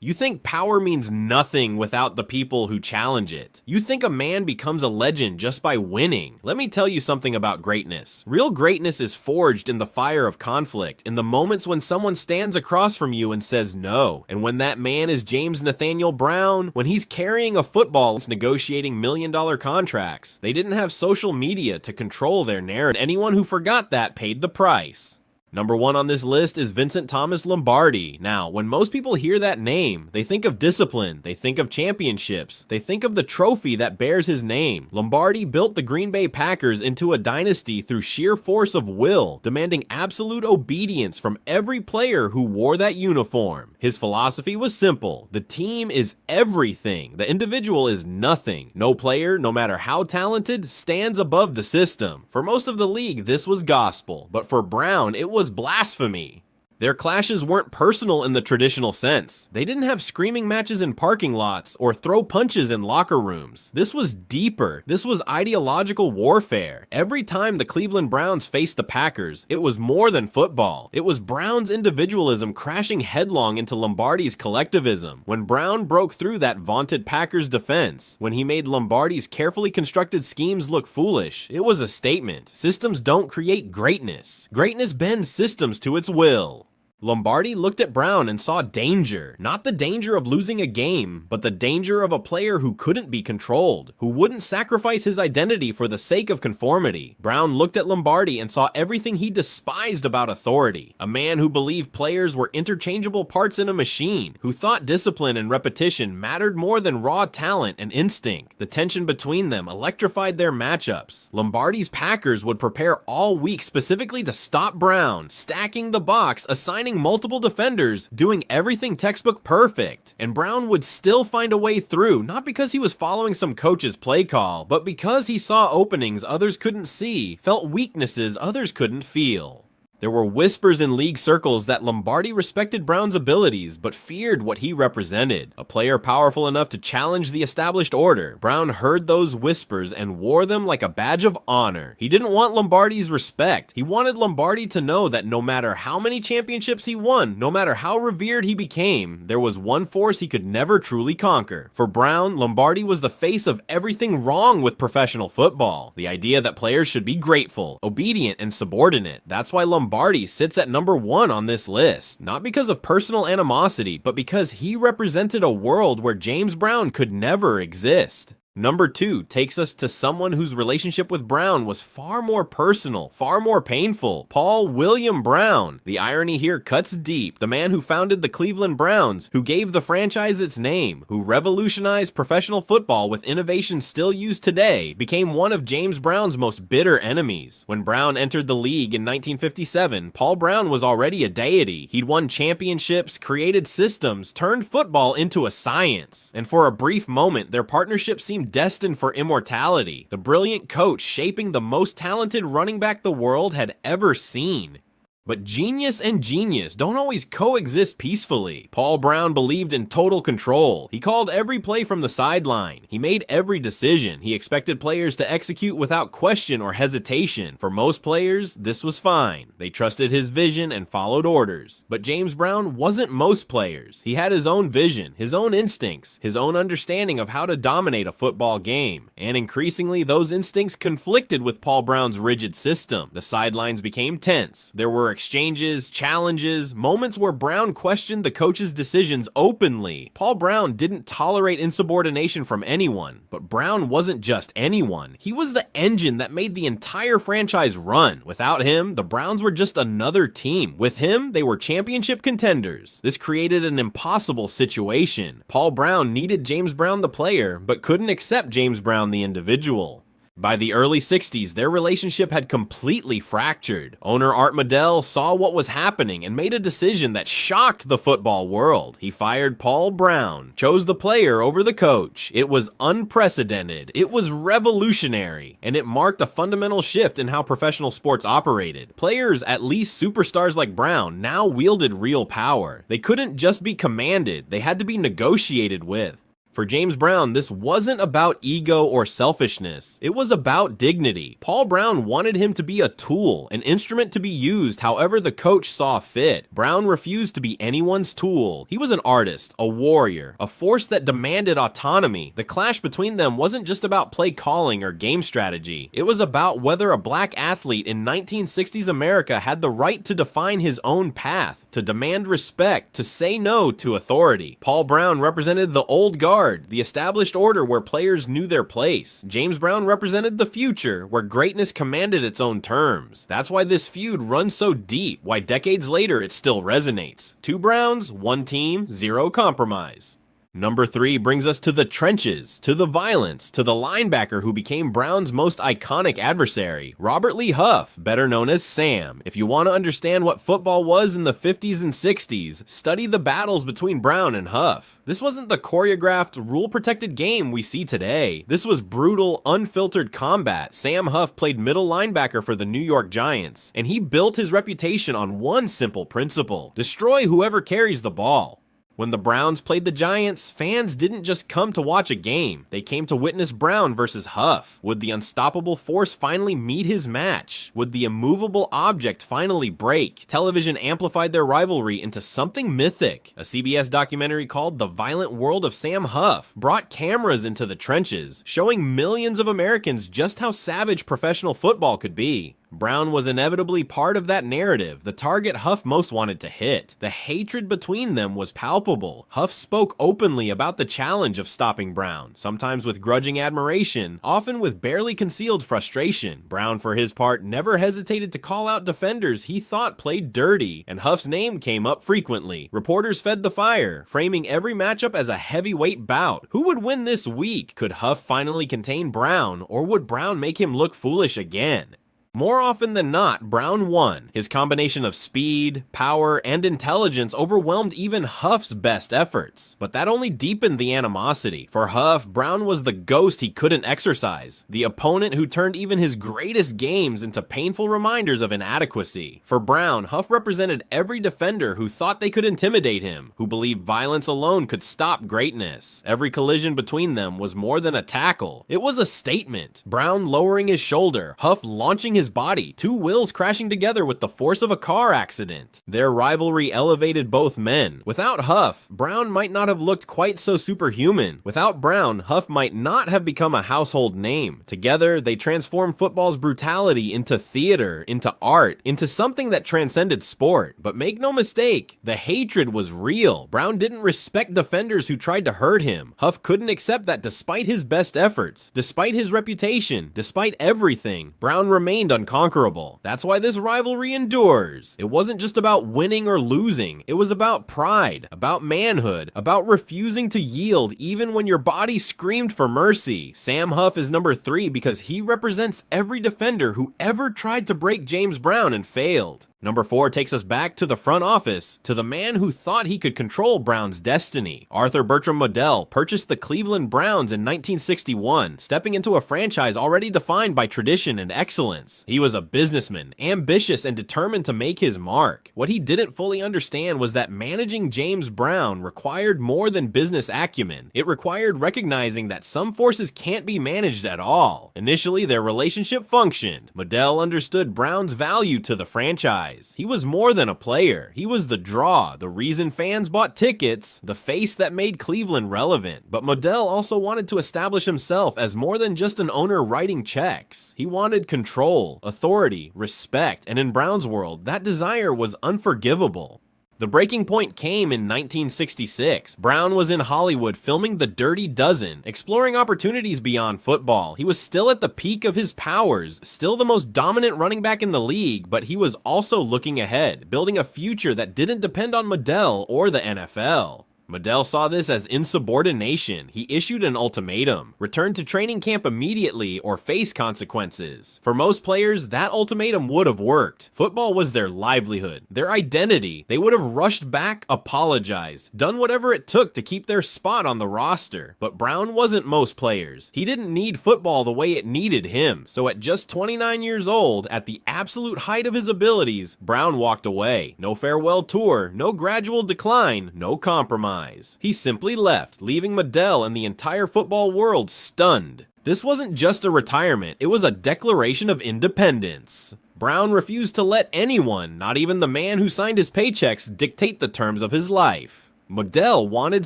You think power means nothing without the people who challenge it. You think a man becomes a legend just by winning. Let me tell you something about greatness. Real greatness is forged in the fire of conflict, in the moments when someone stands across from you and says no. And when that man is James Nathaniel Brown, when he's carrying a football and negotiating million-dollar contracts. They didn't have social media to control their narrative. Anyone who forgot that paid the price. Number 1 on this list is Vincent Thomas Lombardi. Now, when most people hear that name, they think of discipline, they think of championships, they think of the trophy that bears his name. Lombardi built the Green Bay Packers into a dynasty through sheer force of will, demanding absolute obedience from every player who wore that uniform. His philosophy was simple: the team is everything, the individual is nothing. No player, no matter how talented, stands above the system. For most of the league, this was gospel, but for Brown, it was blasphemy. Their clashes weren't personal in the traditional sense. They didn't have screaming matches in parking lots or throw punches in locker rooms. This was deeper. This was ideological warfare. Every time the Cleveland Browns faced the Packers, it was more than football. It was Brown's individualism crashing headlong into Lombardi's collectivism. When Brown broke through that vaunted Packers defense, when he made Lombardi's carefully constructed schemes look foolish, it was a statement. Systems don't create greatness. Greatness bends systems to its will. Lombardi looked at Brown and saw danger. Not the danger of losing a game, but the danger of a player who couldn't be controlled, who wouldn't sacrifice his identity for the sake of conformity. Brown looked at Lombardi and saw everything he despised about authority. A man who believed players were interchangeable parts in a machine, who thought discipline and repetition mattered more than raw talent and instinct. The tension between them electrified their matchups. Lombardi's Packers would prepare all week specifically to stop Brown, stacking the box, assigning multiple defenders, doing everything textbook perfect. And Brown would still find a way through, not because he was following some coach's play call, but because he saw openings others couldn't see, felt weaknesses others couldn't feel. There were whispers in league circles that Lombardi respected Brown's abilities, but feared what he represented. A player powerful enough to challenge the established order. Brown heard those whispers and wore them like a badge of honor. He didn't want Lombardi's respect. He wanted Lombardi to know that no matter how many championships he won, no matter how revered he became, there was one force he could never truly conquer. For Brown, Lombardi was the face of everything wrong with professional football. The idea that players should be grateful, obedient, and subordinate. That's why Lombardi sits at number 1 on this list, not because of personal animosity, but because he represented a world where James Brown could never exist. Number 2 takes us to someone whose relationship with Brown was far more personal, far more painful. Paul William Brown. The irony here cuts deep. The man who founded the Cleveland Browns, who gave the franchise its name, who revolutionized professional football with innovations still used today, became one of James Brown's most bitter enemies. When Brown entered the league in 1957, Paul Brown was already a deity. He'd won championships, created systems, turned football into a science. And for a brief moment, their partnership seemed destined for immortality. The brilliant coach shaping the most talented running back the world had ever seen. But genius and genius don't always coexist peacefully. Paul Brown believed in total control. He called every play from the sideline. He made every decision. He expected players to execute without question or hesitation. For most players, this was fine. They trusted his vision and followed orders. But James Brown wasn't most players. He had his own vision, his own instincts, his own understanding of how to dominate a football game. And increasingly, those instincts conflicted with Paul Brown's rigid system. The sidelines became tense. There were exchanges, challenges, moments where Brown questioned the coach's decisions openly. Paul Brown didn't tolerate insubordination from anyone, but Brown wasn't just anyone. He was the engine that made the entire franchise run. Without him, the Browns were just another team. With him, they were championship contenders. This created an impossible situation. Paul Brown needed James Brown the player, but couldn't accept James Brown the individual. By the early 60s, their relationship had completely fractured. Owner Art Modell saw what was happening and made a decision that shocked the football world. He fired Paul Brown, chose the player over the coach. It was unprecedented. It was revolutionary, and it marked a fundamental shift in how professional sports operated. Players, at least superstars like Brown, now wielded real power. They couldn't just be commanded, they had to be negotiated with. For James Brown, this wasn't about ego or selfishness. It was about dignity. Paul Brown wanted him to be a tool, an instrument to be used however the coach saw fit. Brown refused to be anyone's tool. He was an artist, a warrior, a force that demanded autonomy. The clash between them wasn't just about play calling or game strategy. It was about whether a black athlete in 1960s America had the right to define his own path, to demand respect, to say no to authority. Paul Brown represented the old guard, the established order where players knew their place. James Brown represented the future, where greatness commanded its own terms. That's why this feud runs so deep, why decades later it still resonates. 2 Browns, 1 team, 0 compromise. Number 3 brings us to the trenches, to the violence, to the linebacker who became Brown's most iconic adversary, Robert Lee Huff, better known as Sam. If you want to understand what football was in the 50s and 60s, study the battles between Brown and Huff. This wasn't the choreographed, rule-protected game we see today. This was brutal, unfiltered combat. Sam Huff played middle linebacker for the New York Giants, and he built his reputation on one simple principle: destroy whoever carries the ball. When the Browns played the Giants, fans didn't just come to watch a game. They came to witness Brown versus Huff. Would the unstoppable force finally meet his match? Would the immovable object finally break? Television amplified their rivalry into something mythic. A CBS documentary called The Violent World of Sam Huff brought cameras into the trenches, showing millions of Americans just how savage professional football could be. Brown was inevitably part of that narrative, the target Huff most wanted to hit. The hatred between them was palpable. Huff spoke openly about the challenge of stopping Brown, sometimes with grudging admiration, often with barely concealed frustration. Brown, for his part, never hesitated to call out defenders he thought played dirty, and Huff's name came up frequently. Reporters fed the fire, framing every matchup as a heavyweight bout. Who would win this week? Could Huff finally contain Brown, or would Brown make him look foolish again? More often than not, Brown won. His combination of speed, power, and intelligence overwhelmed even Huff's best efforts. But that only deepened the animosity. For Huff, Brown was the ghost he couldn't exorcise, the opponent who turned even his greatest games into painful reminders of inadequacy. For Brown, Huff represented every defender who thought they could intimidate him, who believed violence alone could stop greatness. Every collision between them was more than a tackle. It was a statement. Brown lowering his shoulder, Huff launching his body, 2 wheels crashing together with the force of a car accident. Their rivalry elevated both men. Without Huff, Brown might not have looked quite so superhuman. Without Brown, Huff might not have become a household name. Together, they transformed football's brutality into theater, into art, into something that transcended sport. But make no mistake, the hatred was real. Brown didn't respect defenders who tried to hurt him. Huff couldn't accept that despite his best efforts, despite his reputation, despite everything, Brown remained unconquerable. That's why this rivalry endures. It wasn't just about winning or losing. It was about pride, about manhood, about refusing to yield even when your body screamed for mercy. Sam Huff is number 3 because he represents every defender who ever tried to break James Brown and failed. Number 4 takes us back to the front office, to the man who thought he could control Brown's destiny. Arthur Bertram Modell purchased the Cleveland Browns in 1961, stepping into a franchise already defined by tradition and excellence. He was a businessman, ambitious and determined to make his mark. What he didn't fully understand was that managing James Brown required more than business acumen. It required recognizing that some forces can't be managed at all. Initially, their relationship functioned. Modell understood Brown's value to the franchise. He was more than a player. He was the draw, the reason fans bought tickets, the face that made Cleveland relevant. But Modell also wanted to establish himself as more than just an owner writing checks. He wanted control, authority, respect, and in Brown's world, that desire was unforgivable. The breaking point came in 1966. Brown was in Hollywood filming The Dirty Dozen, exploring opportunities beyond football. He was still at the peak of his powers, still the most dominant running back in the league, but he was also looking ahead, building a future that didn't depend on Modell or the NFL. Modell saw this as insubordination. He issued an ultimatum: return to training camp immediately or face consequences. For most players, that ultimatum would have worked. Football was their livelihood, their identity. They would have rushed back, apologized, done whatever it took to keep their spot on the roster. But Brown wasn't most players. He didn't need football the way it needed him. So at just 29 years old, at the absolute height of his abilities, Brown walked away. No farewell tour, no gradual decline, no compromise. demise. He simply left, leaving Medell and the entire football world stunned. This wasn't just a retirement, it was a declaration of independence. Brown refused to let anyone, not even the man who signed his paychecks, dictate the terms of his life. Medell wanted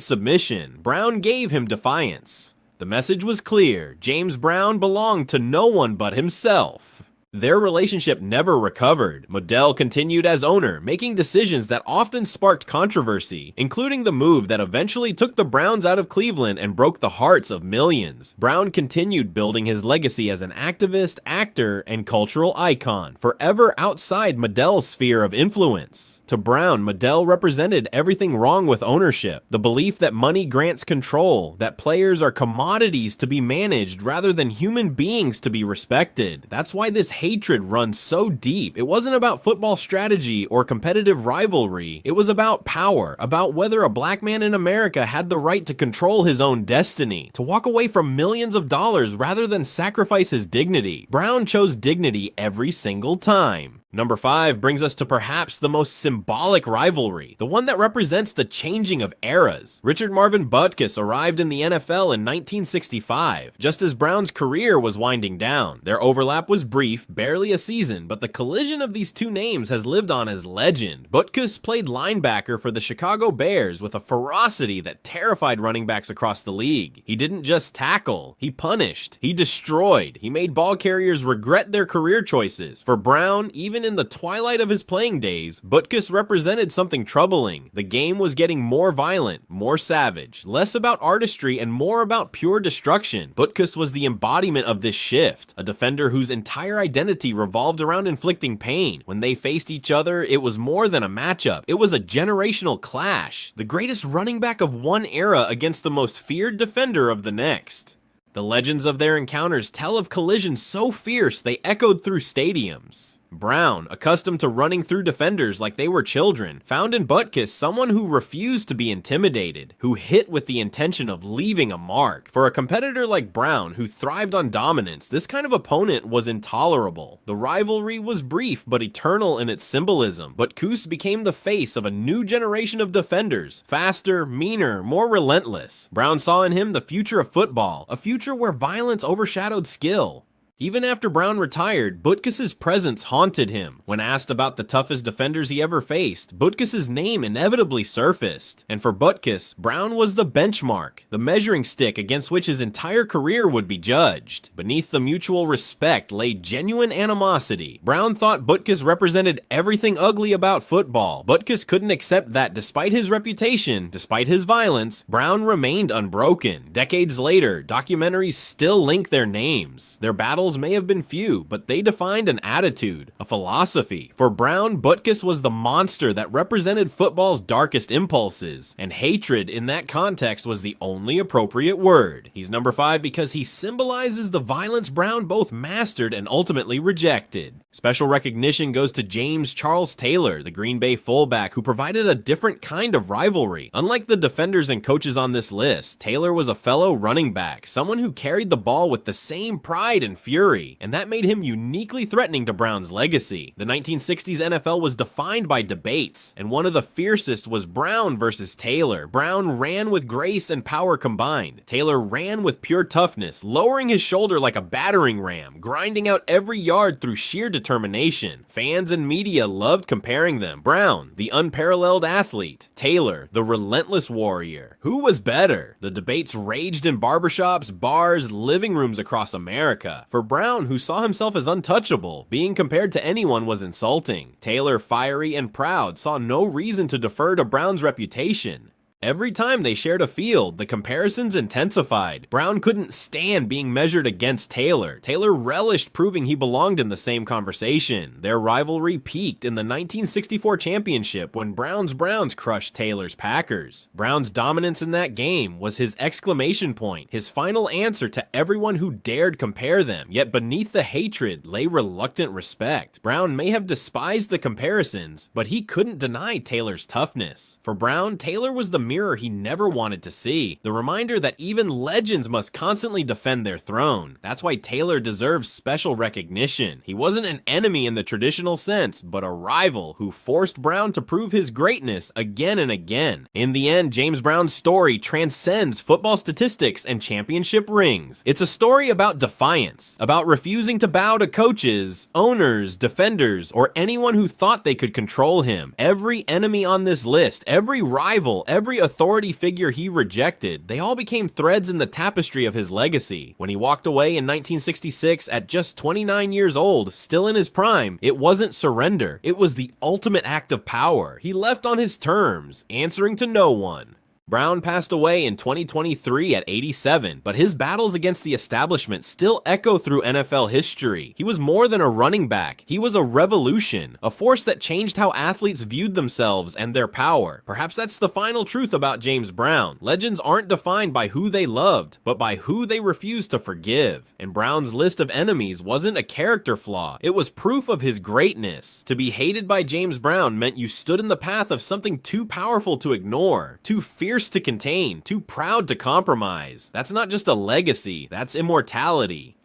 submission. Brown gave him defiance. The message was clear. James Brown belonged to no one but himself. Their relationship never recovered. Medell continued as owner, making decisions that often sparked controversy, including the move that eventually took the Browns out of Cleveland and broke the hearts of millions. Brown continued building his legacy as an activist, actor, and cultural icon, forever outside Medell's sphere of influence. To Brown, Medell represented everything wrong with ownership, the belief that money grants control, that players are commodities to be managed rather than human beings to be respected. That's why this hatred runs so deep. It wasn't about football strategy or competitive rivalry. It was about power, about whether a black man in America had the right to control his own destiny, to walk away from millions of dollars rather than sacrifice his dignity. Brown chose dignity every single time. Number 5 brings us to perhaps the most symbolic rivalry, the one that represents the changing of eras. Richard Marvin Butkus arrived in the NFL in 1965, just as Brown's career was winding down. Their overlap was brief, barely a season, but the collision of these two names has lived on as legend. Butkus played linebacker for the Chicago Bears with a ferocity that terrified running backs across the league. He didn't just tackle, he punished, he destroyed, he made ball carriers regret their career choices. For Brown, even in the twilight of his playing days, Butkus represented something troubling. The game was getting more violent, more savage, less about artistry and more about pure destruction. Butkus was the embodiment of this shift, a defender whose entire identity revolved around inflicting pain. When they faced each other, it was more than a matchup. It was a generational clash. The greatest running back of one era against the most feared defender of the next. The legends of their encounters tell of collisions so fierce they echoed through stadiums. Brown, accustomed to running through defenders like they were children, found in Butkus someone who refused to be intimidated, who hit with the intention of leaving a mark. For a competitor like Brown, who thrived on dominance, this kind of opponent was intolerable. The rivalry was brief but eternal in its symbolism. Butkus became the face of a new generation of defenders, faster, meaner, more relentless. Brown saw in him the future of football, a future where violence overshadowed skill. Even after Brown retired, Butkus's presence haunted him. When asked about the toughest defenders he ever faced, Butkus's name inevitably surfaced. And for Butkus, Brown was the benchmark, the measuring stick against which his entire career would be judged. Beneath the mutual respect lay genuine animosity. Brown thought Butkus represented everything ugly about football. Butkus couldn't accept that despite his reputation, despite his violence, Brown remained unbroken. Decades later, documentaries still link their names. Their battles may have been few, but they defined an attitude, a philosophy. For Brown, Butkus was the monster that represented football's darkest impulses, and hatred in that context was the only appropriate word. He's number 5 because he symbolizes the violence Brown both mastered and ultimately rejected. Special recognition goes to James Charles Taylor, the Green Bay fullback who provided a different kind of rivalry. Unlike the defenders and coaches on this list, Taylor was a fellow running back, someone who carried the ball with the same pride and fury, and that made him uniquely threatening to Brown's legacy. The 1960s NFL was defined by debates, and one of the fiercest was Brown versus Taylor. Brown ran with grace and power combined. Taylor ran with pure toughness, lowering his shoulder like a battering ram, grinding out every yard through sheer determination. Fans and media loved comparing them. Brown, the unparalleled athlete. Taylor, the relentless warrior. Who was better? The debates raged in barbershops, bars, living rooms across America. For Brown, who saw himself as untouchable, being compared to anyone was insulting. Taylor, fiery and proud, saw no reason to defer to Brown's reputation. Every time they shared a field, the comparisons intensified. Brown couldn't stand being measured against Taylor. Taylor relished proving he belonged in the same conversation. Their rivalry peaked in the 1964 championship when Brown's Browns crushed Taylor's Packers. Brown's dominance in that game was his exclamation point, his final answer to everyone who dared compare them. Yet beneath the hatred lay reluctant respect. Brown may have despised the comparisons, but he couldn't deny Taylor's toughness. For Brown, Taylor was the mirror he never wanted to see. The reminder that even legends must constantly defend their throne. That's why Taylor deserves special recognition. He wasn't an enemy in the traditional sense, but a rival who forced Brown to prove his greatness again and again. In the end, James Brown's story transcends football statistics and championship rings. It's a story about defiance, about refusing to bow to coaches, owners, defenders, or anyone who thought they could control him. Every enemy on this list, every rival, every authority figure he rejected, they all became threads in the tapestry of his legacy. When he walked away in 1966 at just 29 years old, still in his prime, it wasn't surrender. It was the ultimate act of power. He left on his terms, answering to no one. Brown passed away in 2023 at 87, but his battles against the establishment still echo through NFL history. He was more than a running back. He was a revolution, a force that changed how athletes viewed themselves and their power. Perhaps that's the final truth about James Brown. Legends aren't defined by who they loved, but by who they refused to forgive. And Brown's list of enemies wasn't a character flaw. It was proof of his greatness. To be hated by James Brown meant you stood in the path of something too powerful to ignore, too fierce to contain, too proud to compromise. That's not just a legacy, that's immortality.